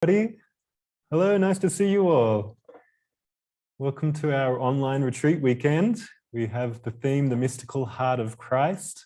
Everybody. Hello, nice to see you all. Welcome to our online retreat weekend. We have the theme, The Mystical Heart of Christ.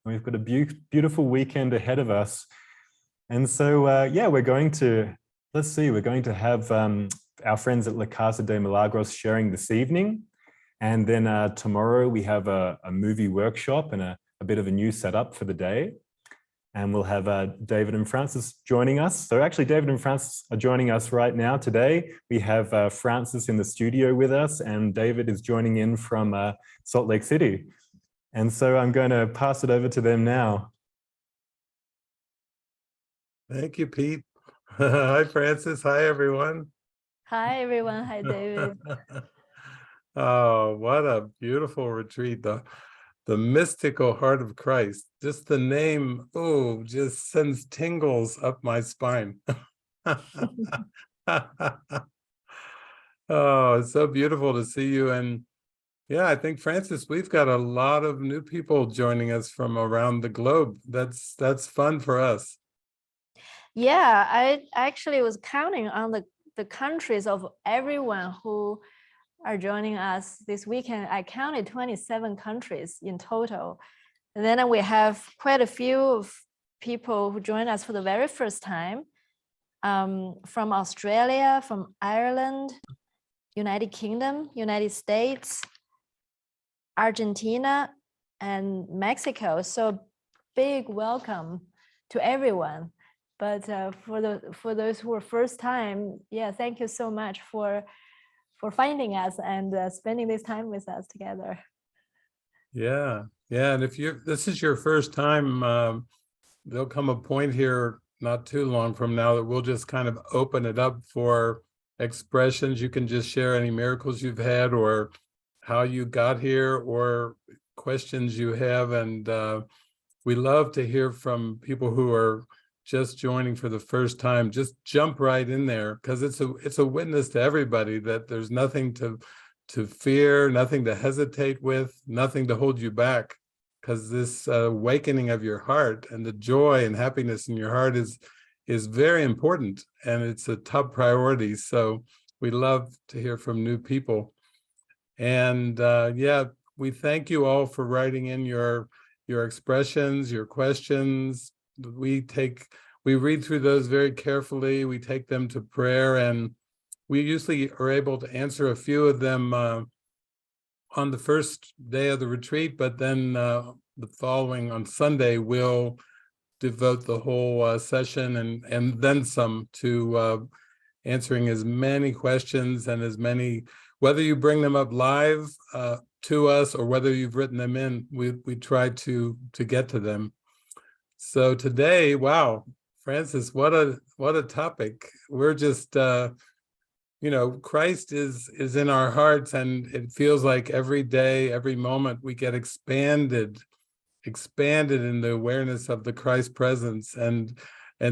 And we've got a beautiful weekend ahead of us. And so, yeah, we're going to have our friends at La Casa de Milagros sharing this evening. And then tomorrow we have a movie workshop and a bit of a new setup for the day. And we'll have David and Francis joining us. So actually, David and Francis are joining us right now today. We have Francis in the studio with us, and David is joining in from Salt Lake City. And so I'm going to pass it over to them now. Thank you, Pete. Hi, Francis. Hi, everyone. Hi, everyone. Hi, David. Oh, what a beautiful retreat. The mystical heart of Christ. Just the name, oh, just sends tingles up my spine. Oh, it's so beautiful to see you. And yeah, I think, Francis, we've got a lot of new people joining us from around the globe. That's fun for us. Yeah, I actually was counting on the countries of everyone who are joining us this weekend. I counted 27 countries in total. And then we have quite a few of people who join us for the very first time, from Australia, from Ireland, United Kingdom, United States, Argentina, and Mexico. So big welcome to everyone. But for those who are first time, yeah, thank you so much for finding us and spending this time with us together. Yeah, and if this is your first time, there'll come a point here not too long from now that we'll just kind of open it up for expressions. You can just share any miracles you've had or how you got here or questions you have. And we love to hear from people who are just joining for the first time. Just jump right in there, because it's a witness to everybody that there's nothing to fear, nothing to hesitate with, nothing to hold you back, because this awakening of your heart and the joy and happiness in your heart is very important, and it's a top priority. So we love to hear from new people. And yeah, we thank you all for writing in your expressions, your questions. We read through those very carefully. We take them to prayer, and we usually are able to answer a few of them on the first day of the retreat, but then the following on Sunday, we'll devote the whole session and then some to answering as many questions and as many, whether you bring them up live to us or whether you've written them in, we try to get to them. So today, wow, Francis, what a topic. We're just Christ is in our hearts, and it feels like every day, every moment we get expanded in the awareness of the Christ presence, and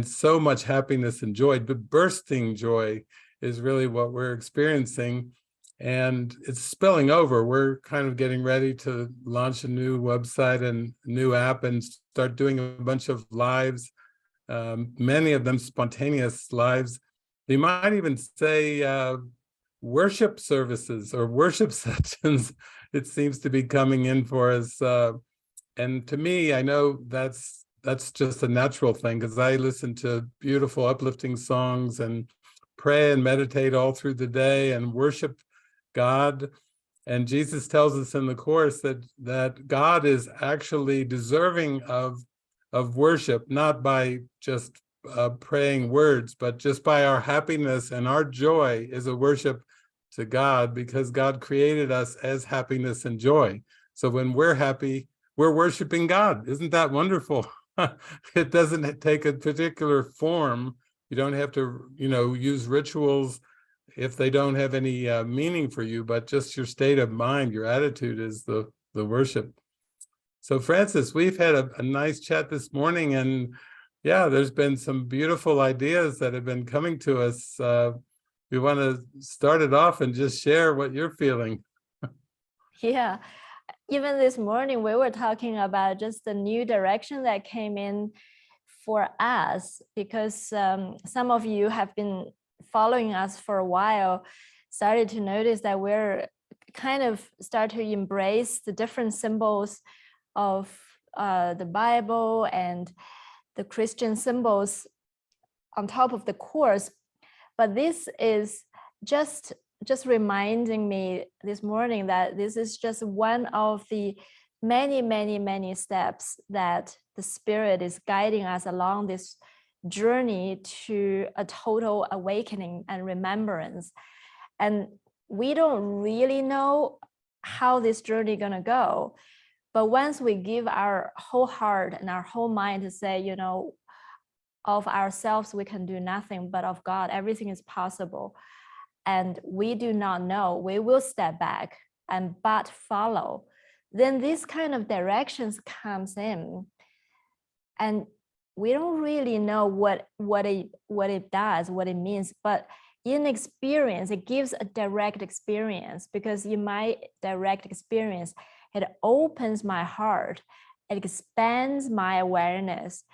so much happiness and joy. But bursting joy is really what we're experiencing, and it's spilling over. We're kind of getting ready to launch a new website and new app and start doing a bunch of lives, many of them spontaneous lives. You might even say worship services or worship sessions. It seems to be coming in for us. And to me, I know that's just a natural thing, because I listen to beautiful, uplifting songs and pray and meditate all through the day and worship God. And Jesus tells us in the Course that God is actually deserving of worship, not by just praying words, but just by our happiness, and our joy is a worship to God, because God created us as happiness and joy. So when we're happy, we're worshiping God. Isn't that wonderful? It doesn't take a particular form. You don't have to, use rituals if they don't have any meaning for you, but just your state of mind, your attitude is the worship. So Francis, we've had a nice chat this morning, and yeah, there's been some beautiful ideas that have been coming to us. We want to start it off and just share what you're feeling. Yeah, even this morning we were talking about just the new direction that came in for us, because some of you have been following us for a while, started to notice that we're kind of start to embrace the different symbols of the Bible and the Christian symbols on top of the course. But this is just reminding me this morning that this is just one of the many steps that the Spirit is guiding us along this journey to a total awakening and remembrance. And we don't really know how this journey is going to go. But once we give our whole heart and our whole mind to say, you know, of ourselves, we can do nothing, but of God, everything is possible. And we do not know, we will step back and but follow. Then this kind of directions comes in. And we don't really know what it does, what it means, but in experience, it gives a direct experience, because in my direct experience, it opens my heart, it expands my awareness.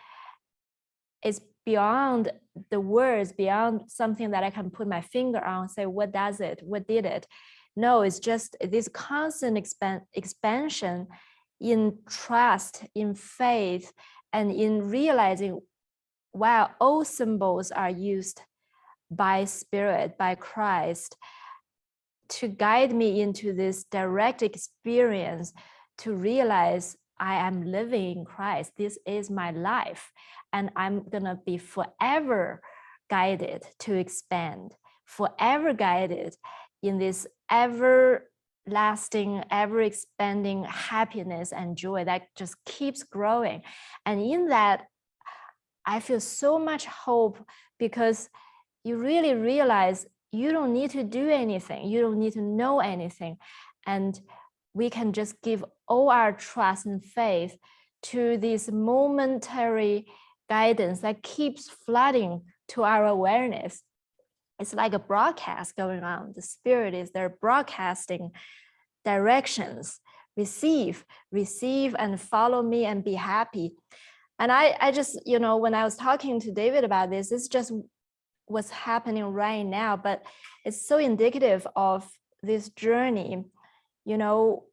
It's beyond the words, beyond something that I can put my finger on, say, what does it? What did it? No, it's just this constant expansion in trust, in faith, and in realizing, wow, all symbols are used by Spirit, by Christ, to guide me into this direct experience, to realize I am living in Christ. This is my life, and I'm gonna be forever guided to expand, forever guided in this everlasting, ever expanding happiness and joy that just keeps growing. And in that, I feel so much hope, because you really realize you don't need to do anything. You don't need to know anything. And we can just give all our trust and faith to this momentary guidance that keeps flooding to our awareness. It's like a broadcast going on. The Spirit is there broadcasting directions. Receive, and follow me and be happy. And I just, you know, when I was talking to David about this, it's just what's happening right now, but it's so indicative of this journey. You know,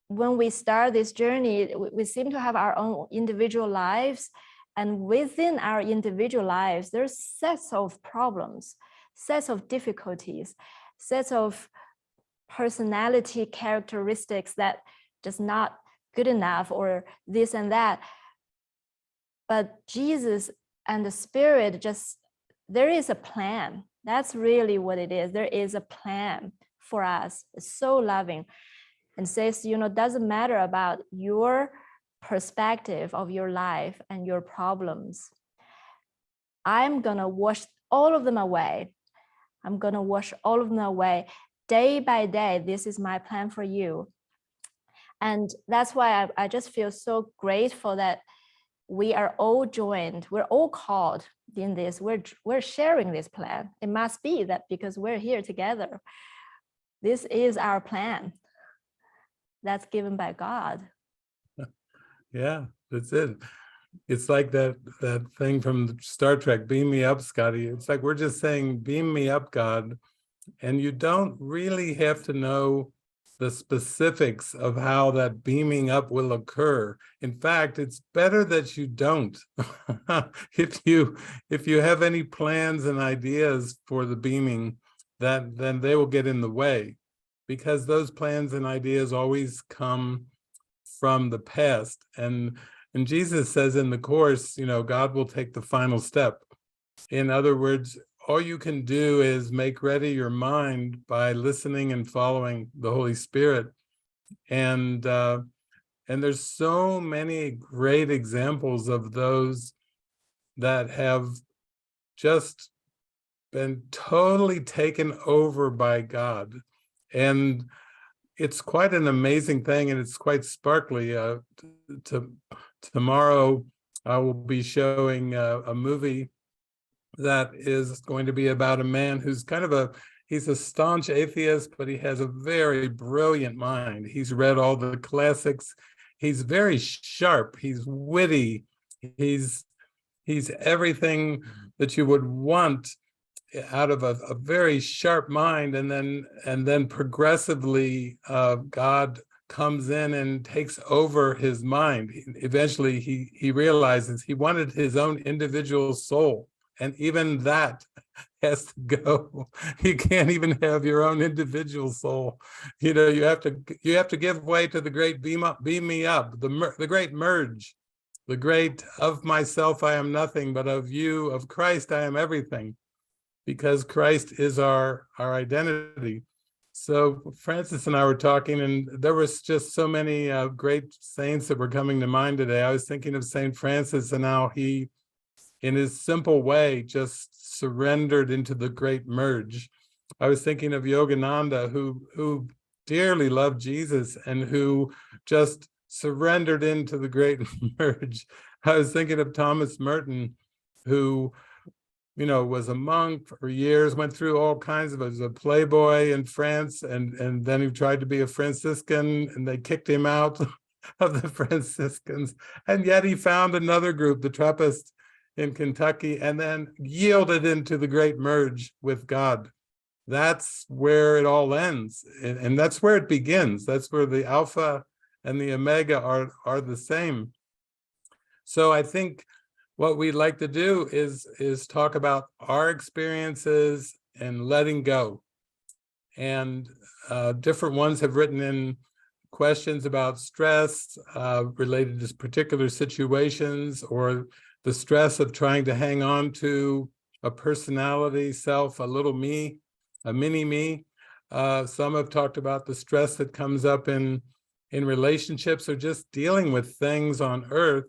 when we start this journey, we seem to have our own individual lives, and within our individual lives, there's sets of problems, sets of difficulties, sets of personality characteristics that just not good enough, or this and that. But Jesus and the Spirit, just, there is a plan. That's really what it is. There is a plan for us. It's so loving, and says, you know, doesn't matter about your perspective of your life and your problems. I'm gonna wash all of them away. I'm gonna wash all of them away day by day. This is my plan for you. And that's why I just feel so grateful that we are all joined. We're all called in this. We're sharing this plan. It must be that because we're here together. This is our plan that's given by God. Yeah, that's it. It's like that thing from Star Trek, beam me up, Scotty. It's like we're just saying, beam me up, God. And you don't really have to know the specifics of how that beaming up will occur. In fact, it's better that you don't. If you have any plans and ideas for the beaming, then they will get in the way, because those plans and ideas always come from the past. And Jesus says in the Course, you know, God will take the final step. In other words, all you can do is make ready your mind by listening and following the Holy Spirit. And there's so many great examples of those that have just been totally taken over by God. And it's quite an amazing thing, and it's quite sparkly. Tomorrow, I will be showing a movie that is going to be about a man who's he's a staunch atheist, but he has a very brilliant mind. He's read all the classics. He's very sharp. He's witty. He's He's everything that you would want out of a very sharp mind, and then progressively God comes in and takes over his mind. Eventually he realizes he wanted his own individual soul, and even that has to go. You can't even have your own individual soul. You know, you have to give way to the great beam me up, the great merge, the great of myself I am nothing, but of you, of Christ I am everything, because Christ is our identity. So Francis and I were talking, and there was just so many great saints that were coming to mind today. I was thinking of Saint Francis and how he, in his simple way, just surrendered into the great merge. I was thinking of Yogananda, who dearly loved Jesus and who just surrendered into the great merge. I was thinking of Thomas Merton, who, you know, was a monk for years, went through all kinds of, was a playboy in France, and then he tried to be a Franciscan, and they kicked him out of the Franciscans. And yet he found another group, the Trappists in Kentucky, and then yielded into the great merge with God. That's where it all ends, and that's where it begins. That's where the Alpha and the Omega are the same. So I think what we'd like to do is talk about our experiences and letting go. And different ones have written in questions about stress related to particular situations, or the stress of trying to hang on to a personality, self, a little me, a mini me. Some have talked about the stress that comes up in relationships, or just dealing with things on earth.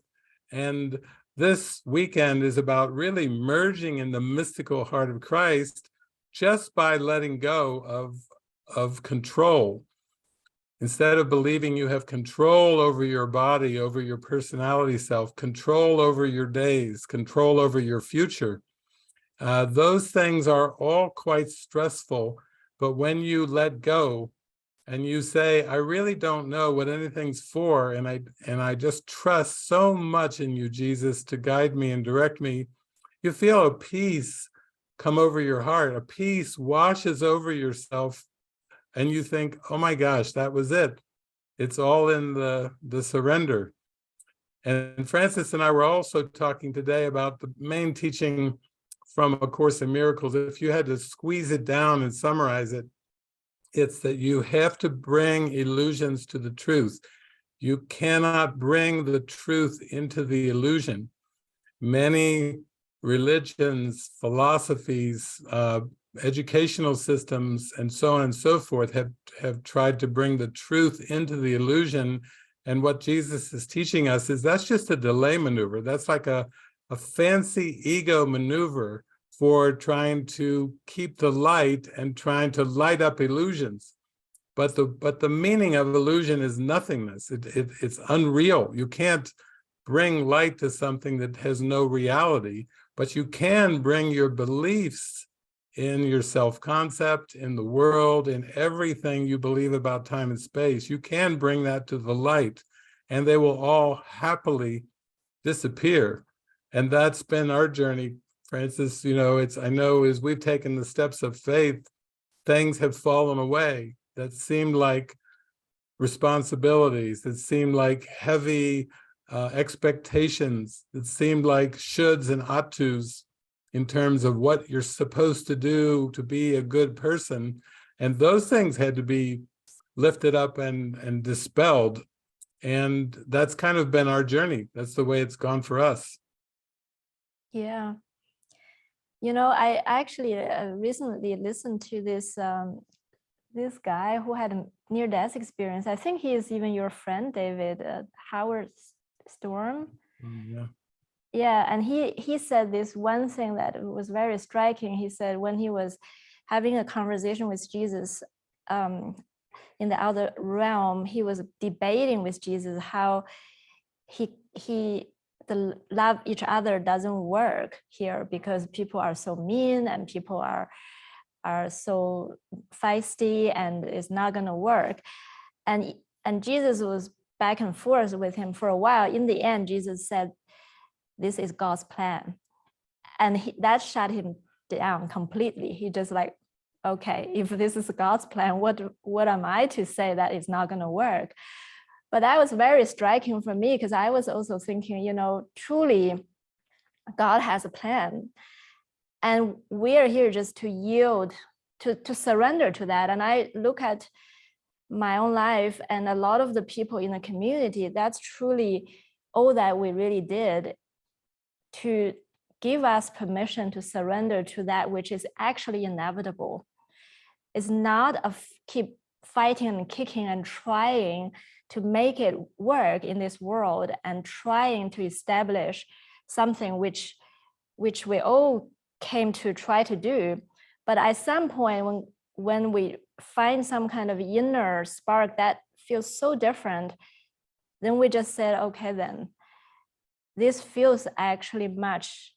And this weekend is about really merging in the mystical heart of Christ just by letting go of control. Instead of believing you have control over your body, over your personality self, control over your days, control over your future, those things are all quite stressful. But when you let go and you say, I really don't know what anything's for, and I just trust so much in you, Jesus, to guide me and direct me, you feel a peace come over your heart. A peace washes over yourself, and you think, oh my gosh, that was it. It's all in the surrender. And Francis and I were also talking today about the main teaching from A Course in Miracles. If you had to squeeze it down and summarize it, it's that you have to bring illusions to the truth. You cannot bring the truth into the illusion. Many religions, philosophies, educational systems, and so on and so forth have tried to bring the truth into the illusion. And what Jesus is teaching us is that's just a delay maneuver. That's like a fancy ego maneuver for trying to keep the light and trying to light up illusions. But the meaning of illusion is nothingness. It's unreal. You can't bring light to something that has no reality, but you can bring your beliefs in your self-concept, in the world, in everything you believe about time and space. You can bring that to the light, and they will all happily disappear. And that's been our journey, Francis. You know, I know as we've taken the steps of faith, things have fallen away that seemed like responsibilities, that seemed like heavy expectations, that seemed like shoulds and ought tos in terms of what you're supposed to do to be a good person. And those things had to be lifted up and dispelled. And that's kind of been our journey. That's the way it's gone for us. Yeah. You know, I actually recently listened to this guy who had a near-death experience. I think he is even your friend, David, Howard Storm. Yeah. Yeah, and he said this one thing that was very striking. He said when he was having a conversation with Jesus in the other realm, he was debating with Jesus how the love each other doesn't work here because people are so mean and people are so feisty, and it's not going to work. And Jesus was back and forth with him for a while. In the end, Jesus said, this is God's plan. And that shut him down completely. He just like, okay, if this is God's plan, what am I to say that it's not going to work? But that was very striking for me, because I was also thinking, truly God has a plan. And we are here just to yield, to surrender to that. And I look at my own life and a lot of the people in the community, that's truly all that we really did, to give us permission to surrender to that which is actually inevitable. It's not keep fighting and kicking and trying to make it work in this world and trying to establish something which we all came to try to do. But at some point, when we find some kind of inner spark that feels so different, then we just said, okay, then this feels actually much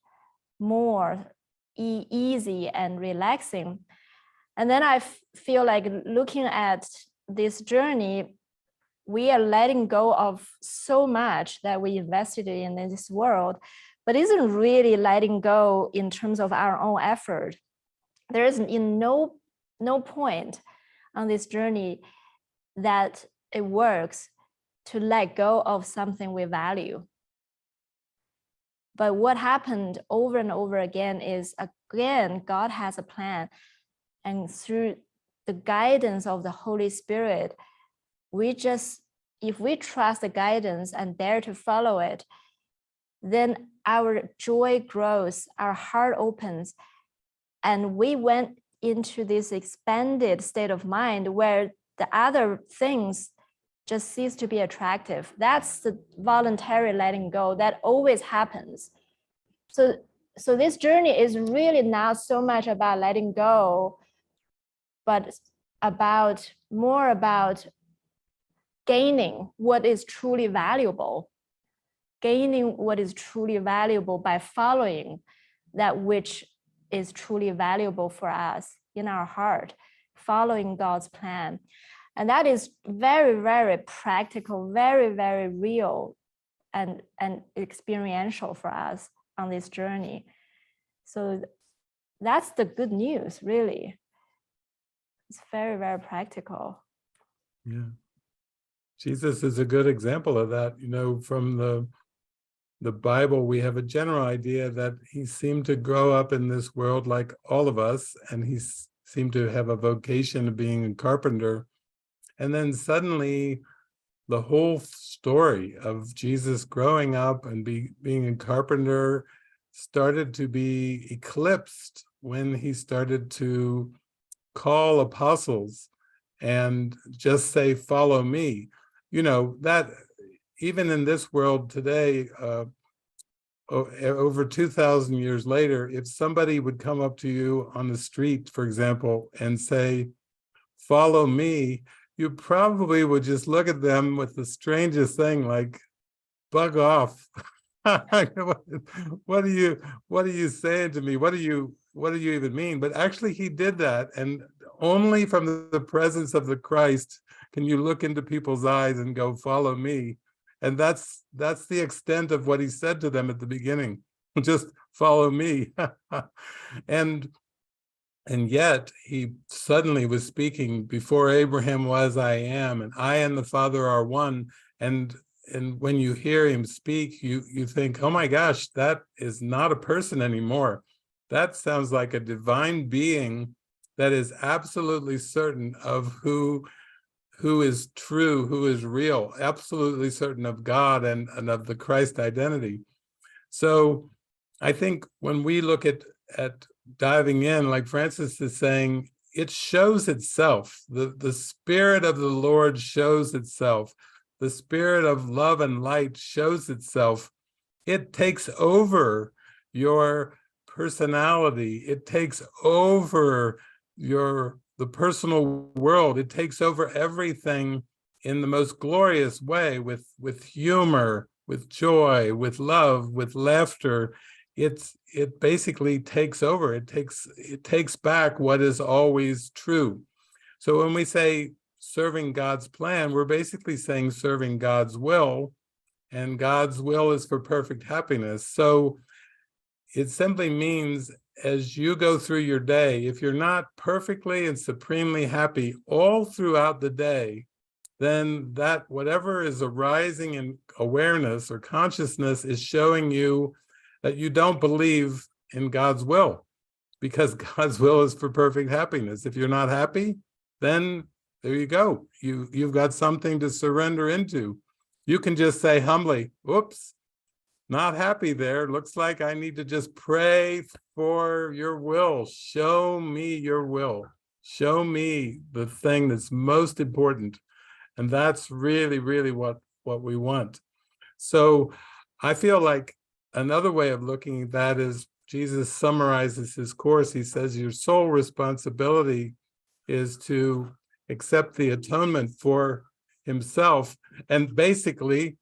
more easy and relaxing. And then I feel like looking at this journey, we are letting go of so much that we invested in this world, but isn't really letting go in terms of our own effort. There is no point on this journey that it works to let go of something we value. But what happened over and over again is, again, God has a plan. And through the guidance of the Holy Spirit, if we trust the guidance and dare to follow it, then our joy grows, our heart opens, and we went into this expanded state of mind where the other things just cease to be attractive. That's the voluntary letting go that always happens. So this journey is really not so much about letting go, but more about gaining what is truly valuable, by following that which is truly valuable for us in our heart, following God's plan. And that is very, very practical, very, very real and experiential for us on this journey. So that's the good news, really. It's very, very practical. Yeah. Jesus is a good example of that. From the Bible, we have a general idea that he seemed to grow up in this world like all of us, and he seemed to have a vocation of being a carpenter. And then suddenly the whole story of Jesus growing up and being a carpenter started to be eclipsed when he started to call apostles and just say, follow me. That even in this world today, over 2,000 years later, if somebody would come up to you on the street, for example, and say, follow me, you probably would just look at them with the strangest thing, like, bug off. What are you saying to me? What do you even mean? But actually he did that, and only from the presence of the Christ can you look into people's eyes and go, follow me. And that's the extent of what he said to them at the beginning. Just follow me. And yet he suddenly was speaking, before Abraham was, I am, and I and the Father are one. And when you hear him speak, you think, oh my gosh, that is not a person anymore. That sounds like a divine being that is absolutely certain of who is true, who is real, absolutely certain of God and of the Christ identity. So I think when we look at diving in, like Francis is saying, it shows itself. The Spirit of the Lord shows itself. The Spirit of love and light shows itself. It takes over your personality. It takes over the personal world. It takes over everything in the most glorious way, with humor, with joy, with love, with laughter. It basically takes over. It takes back what is always true. So when we say serving God's plan, we're basically saying serving God's will. and God's will is for perfect happiness. So it simply means as you go through your day, if you're not perfectly and supremely happy all throughout the day, then that whatever is arising in awareness or consciousness is showing you that you don't believe in God's will, because God's will is for perfect happiness. If you're not happy, then there you go. You've got something to surrender into. You can just say humbly, "Oops, not happy there. Looks like I need to just pray for your will. Show me your will. Show me the thing that's most important." And that's really, really what we want. So I feel like another way of looking at that is Jesus summarizes his course. He says your sole responsibility is to accept the atonement for himself. And basically,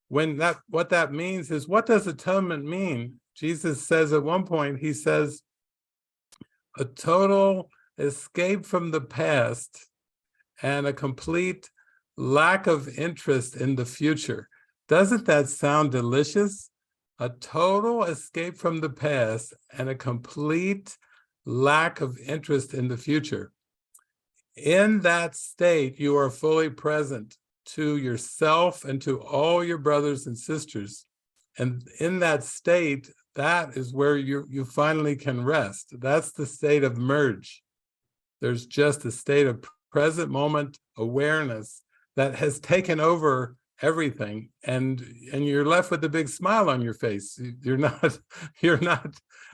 what that means is, what does atonement mean? Jesus says at one point, he says, a total escape from the past and a complete lack of interest in the future. Doesn't that sound delicious? A total escape from the past and a complete lack of interest in the future. In that state, you are fully present to yourself and to all your brothers and sisters. And in that state, that is where you finally can rest. That's the state of merge. There's just a state of present moment awareness that has taken over everything, and you're left with a big smile on your face. You're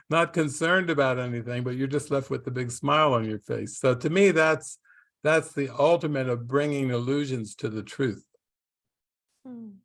not concerned about anything, but you're just left with the big smile on your face. So to me, that's the ultimate of bringing illusions to the truth. Mm.